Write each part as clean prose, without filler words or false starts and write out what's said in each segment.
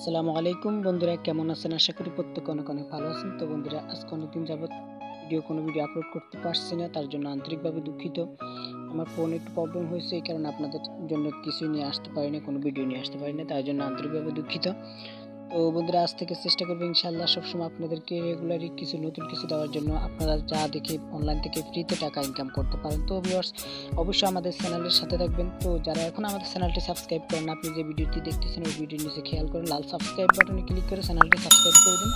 আসসালামু আলাইকুম বন্ধুরা, কেমন আছেন? আশা করি প্রত্যেকে অনেক অনেক ভালো আছেন। তো বন্ধুরা, আজকে অনেকদিন যাবত কোনো ভিডিও আপলোড করতে পারছি না, তার জন্য আন্তরিকভাবে দুঃখিত। আমার ফোনে একটু প্রবলেম হয়েছে, এই কারণে আপনাদের জন্য কিছুই নিয়ে আসতে পারি না, কোনো ভিডিও নিয়ে আসতে পারি না, তার জন্য আন্তরিকভাবে দুঃখিত। তো বন্ধুরা, আজ থেকে চেষ্টা করবো ইনশাআল্লাহ সবসময় আপনাদেরকে রেগুলারই কিছু নতুন কিছু দেওয়ার জন্য, আপনারা যা দেখে অনলাইন থেকে ফ্রিতে টাকা ইনকাম করতে পারেন। তো ভিউয়ার্স, অবশ্যই আমাদের চ্যানেলের সাথে থাকবেন। তো যারা এখন আমাদের চ্যানেলটি সাবস্ক্রাইব করেন, আপনি যে ভিডিওটি দেখতেছেন ওই ভিডিওর নিচে খেয়াল করে লাল সাবস্ক্রাইব বাটনে ক্লিক করে চ্যানেলটি সাবস্ক্রাইব করে দিন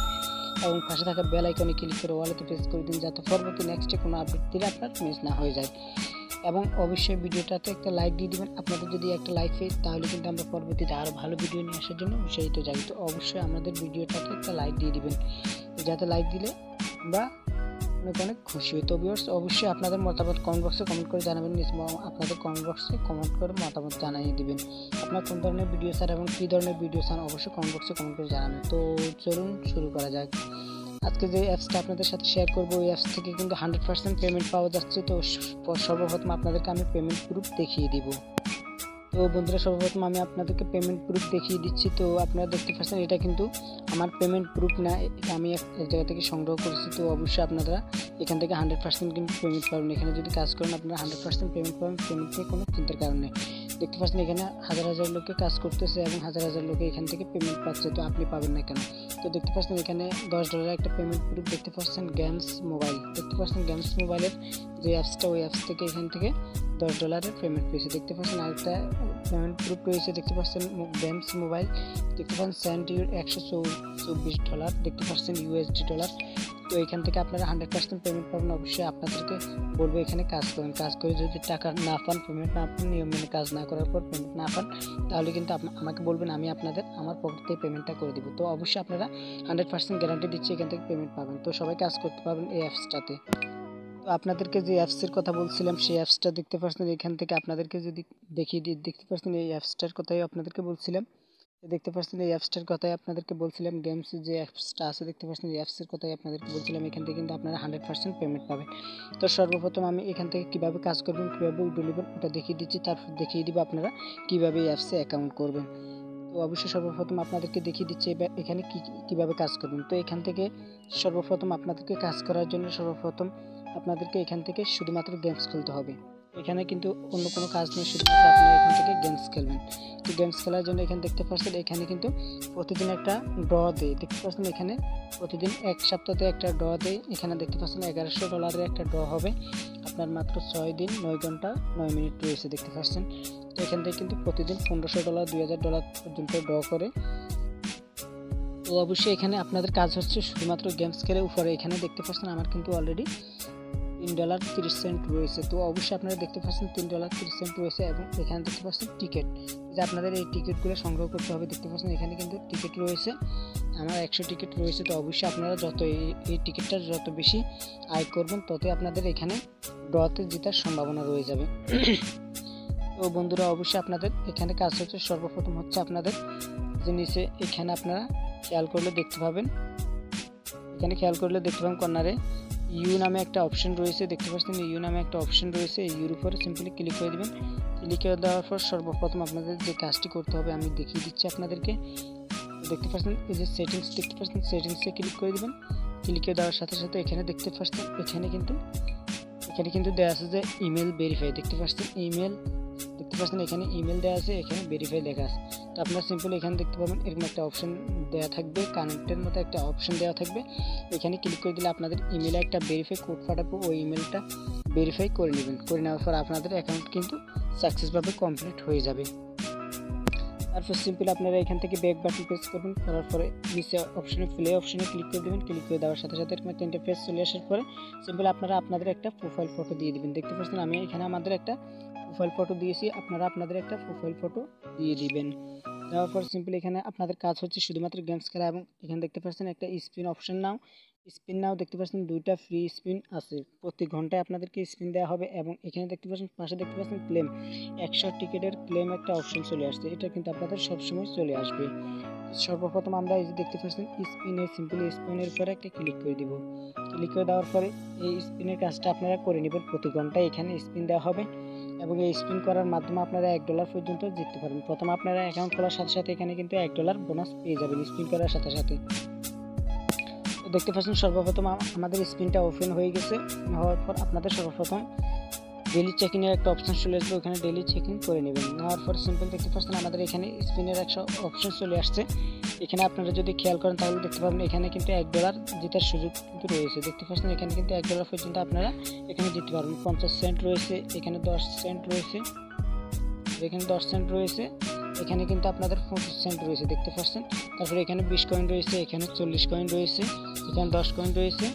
এবং পাশে থাকা বেল আইকনে ক্লিক করে ওয়ালেতে প্রেস করে দিন, যাতে পরবর্তী নেক্সটে কোনো আপডেট দিলে আপনার মিস না হয়ে যায়। এবং অবশ্যই ভিডিওটাতে একটা লাইক দিয়ে দিবেন। আপনাদের যদি একটা লাইক হয় তাহলে কিন্তু আমরা পরবর্তীতে আরও ভালো ভিডিও নিয়ে আসার জন্য উৎসাহিত যাই। তো অবশ্যই আমাদের ভিডিওটাতে একটা লাইক দিয়ে দিবেন, যাতে লাইক দিলে আমরা অনেক অনেক খুশি হই। তো ভিউয়ার্স, অবশ্যই আপনাদের মতামত কমেন্ট বক্সে কমেন্ট করে জানাবেন। আপনাদের কমেন্ট বক্সে কমেন্ট করে মতামত জানিয়ে দিবেন। আপনার কোন ধরনের ভিডিও চান এবং কী ধরনের ভিডিও চান অবশ্যই কমেন্ট বক্সে কমেন্ট করে জানাবেন। তো চলুন শুরু করা যাক। আজকে যে অ্যাপসটা আপনাদের সাথে শেয়ার করবো, ওই অ্যাপস থেকে কিন্তু 100% পেমেন্ট পাওয়া যাচ্ছে। তো সর্বপ্রথম আপনাদেরকে আমি পেমেন্ট প্রুফ দেখিয়ে দিব। তো বন্ধুরা, সর্বপ্রথম আমি আপনাদেরকে পেমেন্ট প্রুফ দেখিয়ে দিচ্ছি। তো আপনারা দেখতে পাচ্ছেন এটা কিন্তু আমার পেমেন্ট প্রুফ না, এটা আমি এক জায়গা থেকে সংগ্রহ করেছি। তো অবশ্যই আপনারা এখান থেকে 100% কিন্তু পেমেন্ট পাবেন। এখানে যদি কাজ করেন আপনারা 100% পেমেন্ট পাবেন, পেমেন্ট নিয়ে কোনো চিন্তার কারণ নেই। দেখতে পাচ্ছেন এখানে হাজার হাজার লোকে কাজ করতেছে এবং হাজার হাজার লোকে এখান থেকে পেমেন্ট পাচ্ছে, তো আপনি পাবেন না কেন? তো দেখতে পাচ্ছেন এখানে $10 একটা পেমেন্ট প্রুফ দেখতে পাচ্ছেন, গেমস মোবাইল দেখতে পাচ্ছেন, গেমস মোবাইলের যে অ্যাপসটা, ওই অ্যাপস থেকে এখান থেকে $10 পেমেন্ট পেয়েছে। দেখতে পাচ্ছেন আরেকটা পেমেন্ট প্রুফ রয়েছে, দেখতে পাচ্ছেন গেমস মোবাইল, দেখতে পাচ্ছেন সেন্ট ইউর $124 দেখতে পাচ্ছেন ইউএসডি ডলার। তো এখান থেকে আপনারা 100% পেমেন্ট পাবেন। অবশ্যই আপনাদেরকে বলবো এখানে কাজ করেন, কাজ করে যদি টাকা না পান, পেমেন্ট না পান, নিয়ম মেনে কাজ না করার পর পেমেন্ট না পান, তাহলে কিন্তু আমাকে বলবেন, আমি আমার পকেট থেকে পেমেন্টটা করে দিব। তো অবশ্যই আপনারা 100% গ্যারান্টি দিচ্ছি এখান থেকে পেমেন্ট পাবেন। তো সবাই কাজ করতে পারবেন এই অ্যাপসটাতে। তো আপনাদেরকে যে অ্যাপসের কথা বলছিলাম, সেই অ্যাপসটা দেখতে পাচ্ছেন এখান থেকে আপনাদেরকে যদি দেখিয়ে দিই, দেখতে পাচ্ছেন এই অ্যাপসটার কথাই আপনাদেরকে বলছিলাম। দেখতে পাচ্ছেন এই অ্যাপসটার কথাই আপনাদেরকে বলছিলাম, গেমস যে অ্যাপসটা আছে দেখতে পাচ্ছেন এই অ্যাপসের কথাই আপনাদেরকে বলছিলাম। এখান থেকে কিন্তু আপনারা 100% পেমেন্ট পাবেন। তো সর্বপ্রথম আমি এখান থেকে কীভাবে কাজ করবেন, কীভাবে উইথড্র নেবেন ওটা দেখিয়ে দিচ্ছি, তারপর দেখিয়ে দিব আপনারা কীভাবে এই অ্যাপসে অ্যাকাউন্ট করবেন। তো অবশ্যই সর্বপ্রথম আপনাদেরকে দেখিয়ে দিচ্ছি এখানে কীভাবে কাজ করবেন। তো এখান থেকে সর্বপ্রথম আপনাদেরকে কাজ করার জন্য সর্বপ্রথম আপনাদেরকে এখান থেকে শুধুমাত্র গেমস খেলতে হবে। এখানে কিন্তু অন্য কোনো কাজ নেই, শুধুমাত্র আপনারা এখান থেকে গেমস খেলবেন। তো গেমস খেলার জন্য এখানে দেখতে পাচ্ছেন এখানে কিন্তু প্রতিদিন একটা ড্র দেয়। দেখতে পাচ্ছেন এখানে প্রতিদিন এক সপ্তাহে একটা ড্র দেয়। এখানে দেখতে পাচ্ছেন $1100 একটা ড্র হবে। আপনার মাত্র 6 দিন 9 ঘন্টা 9 মিনিট রয়েছে দেখতে পাচ্ছেন। তো এখান থেকে কিন্তু প্রতিদিন $1500 $2000 পর্যন্ত ড্র করে। তো অবশ্যই এখানে আপনাদের কাজ হচ্ছে শুধুমাত্র গেমস খেলে। উপরে এখানে দেখতে পাচ্ছেন আমার কিন্তু অলরেডি $3.30 রয়েছে। তো অবশ্যই আপনারা দেখতে পাচ্ছেন $3.30 রয়েছে এবং এখানে দেখতে পাচ্ছেন টিকিট, যে আপনাদের এই টিকিটগুলো সংগ্রহ করতে হবে। দেখতে পাচ্ছেন এখানে কিন্তু টিকিট রয়েছে, আমার 100 টিকিট রয়েছে। তো অবশ্যই আপনারা যত এই টিকিটটা যত বেশি আয় করবেন, ততই আপনাদের এখানে ড্রতে জেতার সম্ভাবনা রয়ে যাবে। তো বন্ধুরা, অবশ্যই আপনাদের এখানে কাজ হচ্ছে সর্বপ্রথম হচ্ছে আপনাদের যে নিচে এখানে আপনারা খেয়াল করলে দেখতে পাবেন, এখানে খেয়াল করলে দেখতে পাবেন কর্নারে ইউ নামে একটা অপশন রয়েছে। দেখতে পাচ্ছেন ইউ নামে একটা অপশন রয়েছে, এই ইউর উপরে সিম্পলি ক্লিক করে দেবেন। ক্লিক করে দেওয়ার পর সর্বপ্রথম আপনাদের যে কাজটি করতে হবে আমি দেখিয়ে দিচ্ছি আপনাদেরকে। দেখতে পাচ্ছেন এই যে সেটিংস, দেখতে পাচ্ছেন সেটিংসে ক্লিক করে দেবেন। ক্লিক করে দেওয়ার সাথে সাথে এখানে দেখতে পাচ্ছেন এখানে কিন্তু দেওয়া আছে যে ইমেল ভেরিফাই। দেখতে পাচ্ছেন ইমেল, দেখতে পাচ্ছেন এখানে ইমেল দেওয়া আছে, এখানে ভেরিফাই লেখা আছে। তো আপনারা সিম্পল এখানে দেখতে পাবেন এরকম একটা অপশন দেওয়া থাকবে, কানেক্টের মতো একটা অপশন দেওয়া থাকবে। এখানে ক্লিক করে দিলে আপনাদের ইমেলে একটা ভেরিফাই কোড পাঠাবো, ওই ইমেলটা ভেরিফাই করে নেবেন। করে নেওয়ার পর আপনাদের অ্যাকাউন্ট কিন্তু সাকসেসভাবে কমপ্লিট হয়ে যাবে। তারপর সিম্পল আপনারা এখান থেকে ব্যাক বাটন প্রেস করবেন, করার পরে নিচে অপশনে প্লে অপশনে ক্লিক করে দেবেন। ক্লিক করে দেওয়ার সাথে সাথে এরকম একটা ইন্টারফেস চলে আসার পরে সিম্পল আপনারা আপনাদের একটা প্রোফাইল ফটো দিয়ে দিবেন। দেখতে পাচ্ছেন আমি এখানে আমাদের একটা প্রোফাইল ফটো দিয়েছি, আপনারা আপনাদের একটা প্রোফাইল ফটো দিয়ে দিবেন। দেওয়ার পর সিম্পল এখানে আপনাদের কাজ হচ্ছে শুধুমাত্র গেমস খেলা এবং এখানে দেখতে পাচ্ছেন একটা স্পিন অপশন নাও, স্পিন নাও দেখতে পাচ্ছেন 2টা ফ্রি স্পিন আছে, প্রতি ঘন্টায় আপনাদেরকে স্পিন দেওয়া হবে। এবং এখানে দেখতে পাচ্ছেন পাশে দেখতে পাচ্ছেন ক্লেম 100 টিকিটের ক্লেম একটা অপশন চলে আসছে, এটা কিন্তু আপনাদের সবসময় চলে আসবে। সর্বপ্রথম আমরা এই যে দেখতে পাচ্ছেন স্পিনের সিম্পলি স্পিনের উপরে একটা ক্লিক করে দিব। ক্লিক করে দেওয়ার পরে এই স্পিনের কাজটা আপনারা করে নেবেন। প্রতি ঘন্টায় এখানে স্পিন দেওয়া হবে এবং এই স্পিন করার মাধ্যমে আপনারা $1 পর্যন্ত জিততে পারবেন। প্রথম আপনারা অ্যাকাউন্ট খোলার সাথে সাথে এখানে কিন্তু $1 বোনাস পেয়ে যাবেন স্পিন করার সাথে সাথে। তো দেখতে পাচ্ছেন সর্বপ্রথম আমাদের স্পিনটা ওপেন হয়ে গেছে। হওয়ার পর আপনাদের সর্বপ্রথম ডেলি চেকিংয়ের একটা অপশন চলে আসবে, ওখানে ডেলি চেকিং করে নেবেন। নেওয়ার পর সিম্পল দেখতে পাচ্ছেন আমাদের এখানে স্পিনের একটা অপশন চলে আসছে। এখানে আপনারা যদি খেয়াল করেন তাহলে দেখতে পাবেন এখানে কিন্তু $1 জেতার সুযোগ কিন্তু রয়েছে। দেখতে পাচ্ছেন এখানে কিন্তু $1 পর্যন্ত আপনারা এখানে জিততে পারবেন। 50 সেন্ট রয়েছে, এখানে 10 সেন্ট রয়েছে, এখানে 10 সেন্ট রয়েছে, এখানে কিন্তু আপনাদের 25 সেন্ট রয়েছে দেখতে পাচ্ছেন। তারপরে এখানে 20 কয়েন রয়েছে, এখানে 40 কয়েন রয়েছে, এখানে 10 কয়েন রয়েছে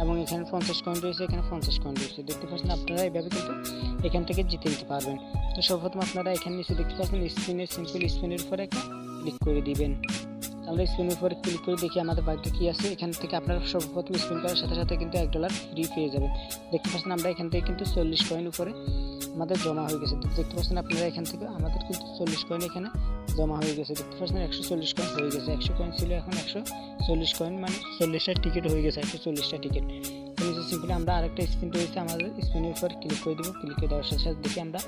এবং এখানে 50 কয়েন রয়েছে, এখানে 50 কয়েন রয়েছে। দেখতে পাচ্ছেন আপনারা এইভাবে কিন্তু এখান থেকে জিতে নিতে পারবেন। তো সর্বপ্রথম আপনারা এখানে নিচে দেখতে পাচ্ছেন স্পিনের সিম্পল স্পিনের উপরে একটা ক্লিক করে দিবেন। আমরা স্পিনের উপরে ক্লিক করে দেখি আমাদের ভাগ্যে কী আছে। এখান থেকে আপনারা সর্বপ্রথম স্পিন করার সাথে সাথে কিন্তু $1 ফ্রি পেয়ে যাবেন। দেখতে পাচ্ছেন আমরা এখান থেকে কিন্তু 40 কয়েন উপরে আমাদের জমা হয়ে গেছে। দেখতে পাচ্ছেন আপনারা এখান থেকে আমাদের কিন্তু 40 কয়েন এখানে জমা হয়ে গেছে। দেখতে পাচ্ছেন 140 কয়েন হয়ে গেছে। 100 কয়েন ছিল, এখন 140 কয়েন মানে 40টা টিকিট হয়ে গেছে, 140টা টিকিট। সিম্পলি আমরা আরেকটা স্পিন রয়েছে, আমাদের স্পিনের উপর ক্লিক করে দেবো। ক্লিক করে দেওয়ার সাথে সাথে দেখি আমরা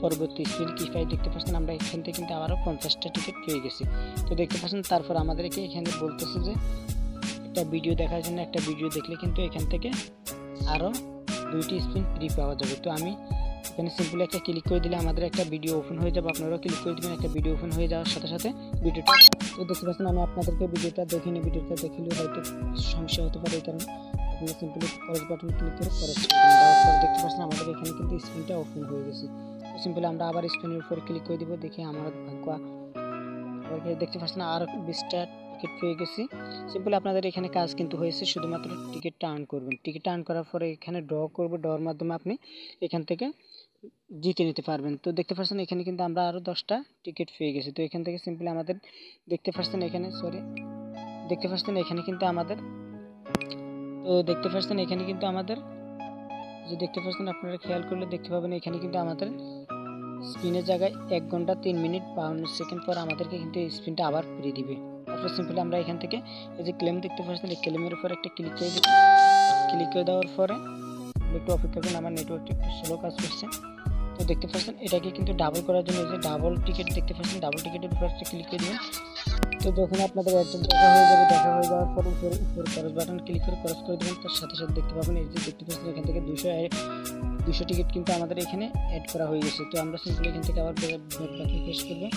পরবর্তী স্পিন কী পাই। দেখতে পাচ্ছেন আমরা এখান থেকে কিন্তু আবারও 50টা টিকিট পেয়ে গেছি। তো দেখতে পাচ্ছেন তারপর আমাদেরকে এখানে বলতেছে যে একটা ভিডিও দেখার জন্য, একটা ভিডিও দেখলে কিন্তু এখান থেকে আরও 2টি স্পিন ফ্রি পাওয়া যাবে। তো আমি এখানে সিম্পলি একটা ক্লিক করে দিলে আমাদের একটা ভিডিও ওপেন হয়ে যাবে। আপনারাও ক্লিক করে দেবেন, একটা ভিডিও ওপেন হয়ে যাওয়ার সাথে সাথে ভিডিওটা। তো দেখতে পাচ্ছেন আমি আপনাদেরকে ভিডিওটা দেখিনি, ভিডিওটা দেখলে হয়তো সমস্যা হতে পারে, এই কারণে আপনারা সিম্পলি পজ বাটন ক্লিক করে পরে দেওয়ার পর দেখতে পাচ্ছেন আমাদের এখানে কিন্তু স্ক্রিনটা ওপেন হয়ে গেছে। তো সিম্পলি আমরা আবার স্ক্রিনের উপরে ক্লিক করে দিব, দেখি আমার ভাগ্য দেখতে পাচ্ছেন আর 20টা টিকিট পেয়ে গেছি। সিম্পলি আপনাদের এখানে কাজ কিন্তু হয়েছে, শুধুমাত্র টিকিটটা আর্ন করবেন। টিকিটটা আর্ন করার পরে এখানে ড্র করবো, ড্রর মাধ্যমে আপনি এখান থেকে জিতে নিতে পারবেন। তো দেখতে পাচ্ছেন এখানে কিন্তু আমরা আরও 10টা টিকিট পেয়ে গেছি। তো এখান থেকে সিম্পলি আমাদের দেখতে পাচ্ছেন এখানে দেখতে পাচ্ছেন এখানে কিন্তু আমাদের যে দেখতে পাচ্ছেন আপনারা খেয়াল করলে দেখতে পাবেন এখানে কিন্তু আমাদের স্পিনের জায়গায় 1 ঘন্টা 3 মিনিট 52 সেকেন্ড পর আমাদেরকে কিন্তু এই স্পিনটা আবার ফ্রি দিবে। তারপর সিম্পলি আমরা এখান থেকে এই যে ক্লেম দেখতে পাচ্ছেন, এই ক্লেমের উপর একটা ক্লিক করে দিই। ক্লিক করে দেওয়ার পরে একটু অপেক্ষা করুন, আমার নেটওয়ার্কটা একটু স্লো কাজ করছে। তো দেখতে পাচ্ছেন এটাকে কিন্তু ডাবল করার জন্য যে ডাবল টিকিট দেখতে পাচ্ছেন, ডাবল টিকিটের উপর একটা ক্লিক করে দিবেন। তো যখন আপনাদের একটা দেখা হয়ে যাবে, দেখা হয়ে যাওয়ার পর উপরে ক্রস বাটন ক্লিক করে ক্রস করে দেবেন। তার সাথে সাথে দেখতে পাবেন এই যে দেখতে পাচ্ছেন এখান থেকে 200 টিকিট কিন্তু আমাদের এখানে অ্যাড করা হয়ে গেছে। তো আমরা সিম্পলি এখান থেকে আবার ব্যাক বাটন প্রেস করবো।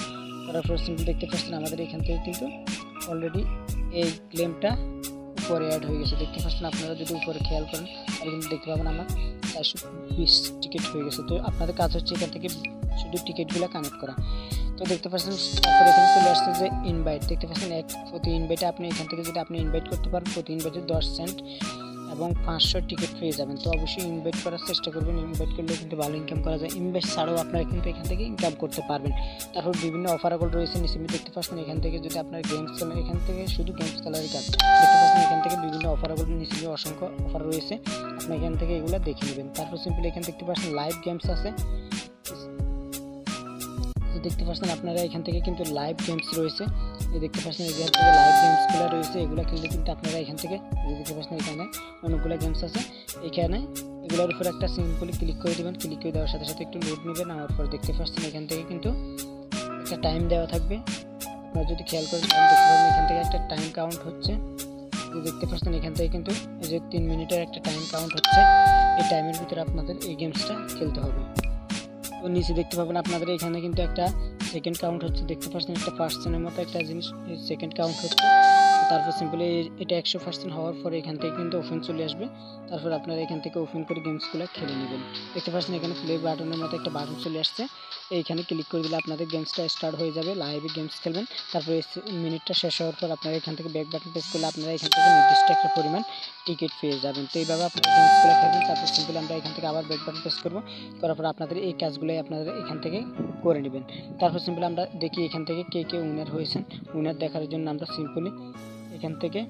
করার পর সিম্পলি দেখতে পাচ্ছেন আমাদের এখান থেকে কিন্তু অলরেডি এই ক্লেমটা উপরে অ্যাড হয়ে গেছে। দেখতে পাচ্ছেন আপনারা যদি উপরে খেয়াল করেন তাহলে কিন্তু দেখতে পাবেন আমার 420 টিকিট হয়ে গেছে। তো আপনাদের কাজ হচ্ছে এখান থেকে শুধু টিকিটগুলো কানেক্ট করা। তো দেখতে পাচ্ছেন তারপরে এখানে চলে আসছে যে ইনভাইট। দেখতে পাচ্ছেন প্রতি ইনভাইটে আপনি এখান থেকে যদি আপনি ইনভাইট করতে পারেন, প্রতি ইনভাইটে 10 সেন্ট এবং 500 টিকিট পেয়ে যাবেন। তো অবশ্যই ইনভাইট করার চেষ্টা করবেন, ইনভাইট করলে কিন্তু ভালো ইনকাম করা যায়। ইনভাইট ছাড়াও আপনারা কিন্তু এখান থেকে ইনকাম করতে পারবেন। তারপর বিভিন্ন অফারগুলো রয়েছে নিচে দেখতে পাচ্ছেন। এখান থেকে যদি আপনার গেমস খেলেন, এখান থেকে শুধু গেমস খেলারই কাজ। দেখতে পাচ্ছেন এখান থেকে বিভিন্ন অফারগুলো নিচে অসংখ্য অফার রয়েছে, আপনি এখান থেকে এগুলো দেখে নেবেন। তারপর সিম্পলি এখানে দেখতে পাচ্ছেন লাইভ গেমস আছে। দেখতে পাচ্ছেন আপনারা এখান থেকে কিন্তু লাইভ গেমস রয়েছে, এই দেখতে পাচ্ছেন এখান থেকে লাইভ গেমসগুলো রয়েছে, এগুলো কিন্তু আপনারা এখান থেকে দেখতে পাচ্ছেন এখানে অনেকগুলো গেমস আছে। এখানে এগুলোর উপর একটা সিম্পলি ক্লিক করে দেবেন। ক্লিক করে দেওয়ার সাথে সাথে একটু লোড নেবেন। আমার পর দেখতে পাচ্ছেন এখান থেকে কিন্তু একটা টাইম দেওয়া থাকবে। আপনারা যদি খেয়াল করেন দেখতে পাবেন এখান থেকে একটা টাইম কাউন্ট হচ্ছে। দেখতে পাচ্ছেন এখান থেকে কিন্তু এই যে 3 মিনিটের একটা টাইম কাউন্ট হচ্ছে। এই টাইমের ভিতরে আপনাদের এই গেমসটা খেলতে হবে। তো নিচে দেখতে পাবেন আপনাদের এখানে কিন্তু একটা সেকেন্ড কাউন্ট হচ্ছে। দেখতে পাচ্ছেন একটা পার্সেন্টের মতো একটা জিনিস সেকেন্ড কাউন্ট হচ্ছে। তারপর সিম্পলি এটা 100% হওয়ার পরে এখান থেকে কিন্তু ওপেন চলে আসবে। তারপর আপনারা এখান থেকে ওপেন করে গেমসগুলো খেলে নেবেন। দেখতে পাচ্ছেন এখানে প্লে বাটনের মতো একটা বাটন চলে আসছে, এইখানে ক্লিক করে দিলে আপনাদের গেমসটা স্টার্ট হয়ে যাবে, লাইভে গেমস খেলবেন। তারপরে মিনিটটা শেষ হওয়ার পর আপনারা এখান থেকে ব্যাক বাটন প্রেস করলে আপনারা এখান থেকে নির্দিষ্ট একটা পরিমাণ টিকিট পেয়ে যাবেন। তো এইভাবে আপনারা গেমসগুলো খেলবেন। তারপর সিম্পলি আমরা এখান থেকে আবার ব্যাক বাটন প্রেস করবো, করার পর আপনাদের এই কাজগুলোই আপনারা এখান থেকে করে নেবেন। তারপর সিম্পলি আমরা দেখি এখান থেকে কে কে উইনার হয়েছেন। উইনার দেখার জন্য আমরা সিম্পলি এখান থেকে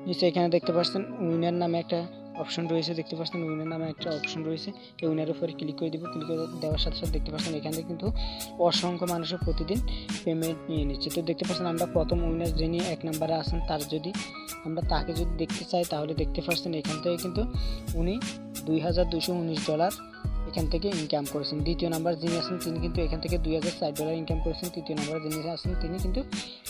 নিচে এখানে দেখতে পাচ্ছেন উইনার নামে একটা অপশন রয়েছে, দেখতে পাচ্ছেন উইনার নামে একটা অপশন রয়েছে। এই উইনারের উপরে ক্লিক করে দিব। ক্লিক করে দেওয়ার সাথে সাথে দেখতে পাচ্ছেন এখান থেকে কিন্তু অসংখ্য মানুষের প্রতিদিন পেমেন্ট নিয়ে নিচ্ছে। তো দেখতে পাচ্ছেন আমরা প্রথম উইনার যিনি 1 নম্বরে আছেন আমরা তাকে যদি দেখতে চাই তাহলে দেখতে পাচ্ছেন এখান থেকে কিন্তু উনি $2219 এখান থেকে ইনকাম করেছেন। দ্বিতীয় নাম্বার যিনি আছেন তিনি কিন্তু এখান থেকে $2060 ইনকাম করেছেন। তৃতীয় নাম্বার যিনি আছেন তিনি কিন্তু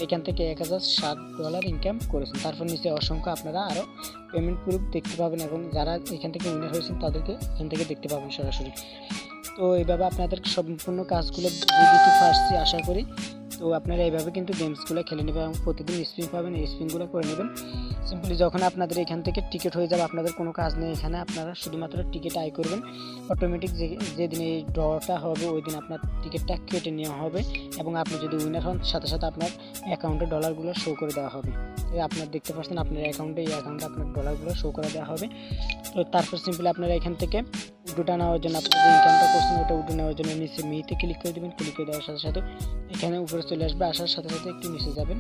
এখান থেকে $1060 ইনকাম করেছেন। তারপর নিচে অসংখ্য আপনারা আরও পেমেন্ট প্রুফ দেখতে পাবেন এবং যারা এখান থেকে উইনার হয়েছেন তাদেরকে এখান থেকে দেখতে পাবেন সরাসরি। তো এইভাবে আপনাদের সম্পূর্ণ কাজগুলো দিতে পারছি আশা করি। তো আপনারা এইভাবে কিন্তু গেমসগুলো খেলে নেবেন এবং প্রতিদিন স্পিন পাবেন, এই স্পিনগুলো করে নেবেন। সিম্পলি যখন আপনাদের এখান থেকে টিকিট হয়ে যাবে, আপনাদের কোনো কাজ নেই এখানে, আপনারা শুধুমাত্র টিকিট আয় করবেন। অটোমেটিক যেদিন এই ড্রটা হবে ওই দিন আপনার টিকিটটা কেটে নেওয়া হবে এবং আপনি যদি উইনার হন সাথে সাথে আপনার অ্যাকাউন্টে ডলারগুলো শো করে দেওয়া হবে। আপনার দেখতে পাচ্ছেন আপনার অ্যাকাউন্টে আপনার ডলারগুলো শো করে দেওয়া হবে। তো তারপর সিম্পলি আপনারা এখান থেকে উড্ডোটা নেওয়ার জন্য আপনার যে ইনকামটা করছেন ওটা উড্ডো নেওয়ার জন্য নিচে মিতে ক্লিক করে দেবেন। ক্লিক করে দেওয়ার সাথে সাথে এখানে উপরে চলে আসবে, আসার সাথে সাথে একটু নিচে যাবেন।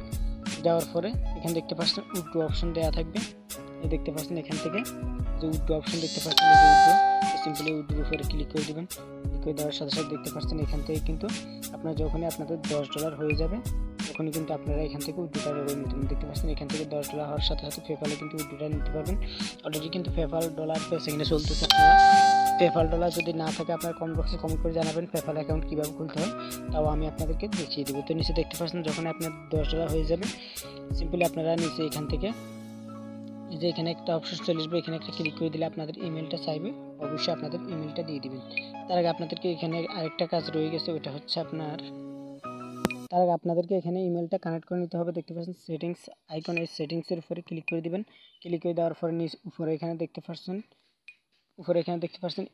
যাওয়ার পরে এখানে দেখতে পাচ্ছেন উড্ডো অপশন দেওয়া থাকবে। এই দেখতে পাচ্ছেন এখান থেকে যে উড্ডো অপশন দেখতে পাচ্ছেন এই যে উড্ডো, সিম্পলি উড্ডোর উপরে ক্লিক করে দেবেন। ক্লিক করে দেওয়ার সাথে সাথে দেখতে পাচ্ছেন এখান থেকে কিন্তু আপনার যখনই আপনাদের $10 হয়ে যাবে তখনই কিন্তু আপনারা এখান থেকে উড্ডোটা করে নিতে পারবেন। দেখতে পাচ্ছেন এখান থেকে $10 হওয়ার সাথে সাথে পেপ্যালে কিন্তু উড্ডোটা নিতে পারবেন। অলরেডি কিন্তু পেপ্যাল ডলার পে সেকেন্ডে চলতেছে। আপনারা পেপ্যাল ডলার যদি না থাকে আপনারা কমেন্ট বক্সে কমেন্ট করে জানাবেন পেপ্যাল অ্যাকাউন্ট কীভাবে খুলতে হয়, তাও আমি আপনাদেরকে দেখিয়ে দেবো। তো নিচে দেখতে পাচ্ছেন যখন আপনার $10 হয়ে যাবে সিম্পলি আপনারা নিচে এখান থেকে এই যে এখানে একটা অপশন চলে আসবে, এখানে একটা ক্লিক করে দিলে আপনাদের ইমেলটা চাইবে, অবশ্যই আপনাদের ইমেলটা দিয়ে দিবেন। তার আগে আপনাদেরকে এখানে আরেকটা কাজ রয়ে গেছে, ওটা হচ্ছে তার আগে আপনাদেরকে এখানে ইমেলটা কানেক্ট করে নিতে হবে। দেখতে পাচ্ছেন সেটিংস আইকন, এই সেটিংসের উপরে ক্লিক করে দিবেন। ক্লিক করে দেওয়ার পরে উপরে এখানে দেখতে পাচ্ছেন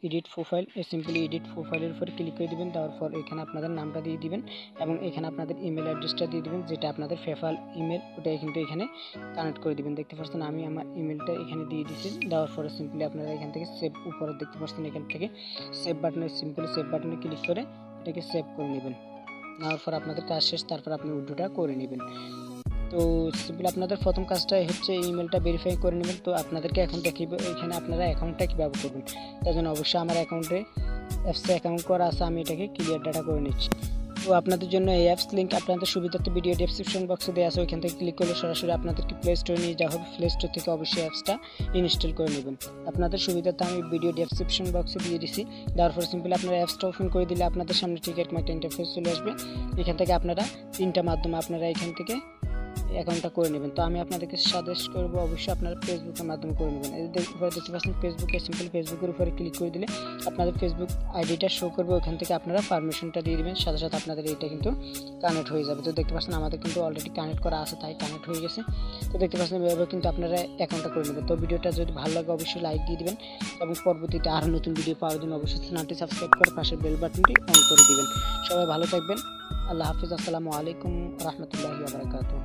এডিট প্রোফাইল, এই সিম্পলি এডিট প্রোফাইলের উপরে ক্লিক করে দিবেন। দেওয়ার পর এখানে আপনাদের নামটা দিয়ে দিবেন এবং এখানে আপনাদের ইমেল অ্যাড্রেসটা দিয়ে দিবেন, যেটা আপনাদের পেপ্যাল ইমেল ওটাই কিন্তু এখানে কানেক্ট করে দিবেন। দেখতে পাচ্ছেন আমি আমার ইমেলটা এখানে দিয়ে দিচ্ছি। দেওয়ার পরে সিম্পলি আপনারা এখান থেকে সেভ, উপরে দেখতে পাচ্ছেন এখান থেকে সেভ বাটনে, সিম্পলি সেভ বাটনে ক্লিক করে এটাকে সেভ করে নেবেন। নেওয়ার পর আপনাদের কাজ শেষ, তারপর আপনি উইথড্রটা করে নেবেন। তো সিম্পলি আপনাদের প্রথম কাজটা হচ্ছে ইমেলটা ভেরিফাই করে নেবেন। তো আপনাদেরকে এখন দেখিব এখানে আপনারা অ্যাকাউন্টটা কীভাবে করবেন। তার জন্য অবশ্যই আমার অ্যাকাউন্টে অ্যাপসে অ্যাকাউন্ট করা আছে, আমি এটাকে ক্লিয়ার ডাটা করে নিচ্ছি। তো আপনাদের জন্য এই অ্যাপস লিঙ্ক আপনাদের সুবিধার্থে ভিডিও ডেসক্রিপশন বক্সে দেওয়া আছে, ওইখান থেকে ক্লিক করলে সরাসরি আপনাদেরকে প্লে স্টোরে নিয়ে যাওয়া হবে। প্লে স্টোর থেকে অবশ্যই অ্যাপসটা ইনস্টল করে নেবেন। আপনাদের সুবিধার্থে আমি ভিডিও ডেসক্রিপশন বক্সে দিয়ে দিছি। দেওয়ার পর সিম্পলি আপনারা অ্যাপসটা ওপেন করে দিলে আপনাদের সামনে ঠিক একটা ইন্টারফেস চলে আসবে। এখান থেকে আপনারা 3টা মাধ্যমে আপনারা এখান থেকে অ্যাকাউন্টটা করে নেবেন। তো আমি আপনাদেরকে সাজেস্ট করবো অবশ্যই আপনারা ফেসবুকের মাধ্যমে করে নেবেন। এদের উপরে দেখতে পাচ্ছেন ফেসবুকে, সিম্পলি ফেসবুকের উপরে ক্লিক করে দিলে আপনাদের ফেসবুক আইডিটা শো করবে, ওখান থেকে আপনারা পারমিশনটা দিয়ে দেবেন, সাথে সাথে আপনাদের এইটা কিন্তু কানেক্ট হয়ে যাবে। তো দেখতে পাচ্ছেন আমাদের কিন্তু অলরেডি কানেক্ট করা আছে, তাই কানেক্ট হয়ে গেছে। তো দেখতে পাচ্ছেন এভাবে কিন্তু আপনারা অ্যাকাউন্টটা করে নেবেন। তো ভিডিওটা যদি ভালো লাগে অবশ্যই লাইক দিয়ে দিবেন এবং পরবর্তীতে আরও নতুন ভিডিও পাওয়ার জন্য অবশ্যই চ্যানেলটি সাবস্ক্রাইব করে পাশের বেল বাটনটি অন করে দিবেন। সবাই ভালো থাকবেন। আল্লাহ হাফিজ। আসসালামু আলাইকুম রহমতুল্লাহি ওয়া বারাকাতুহু।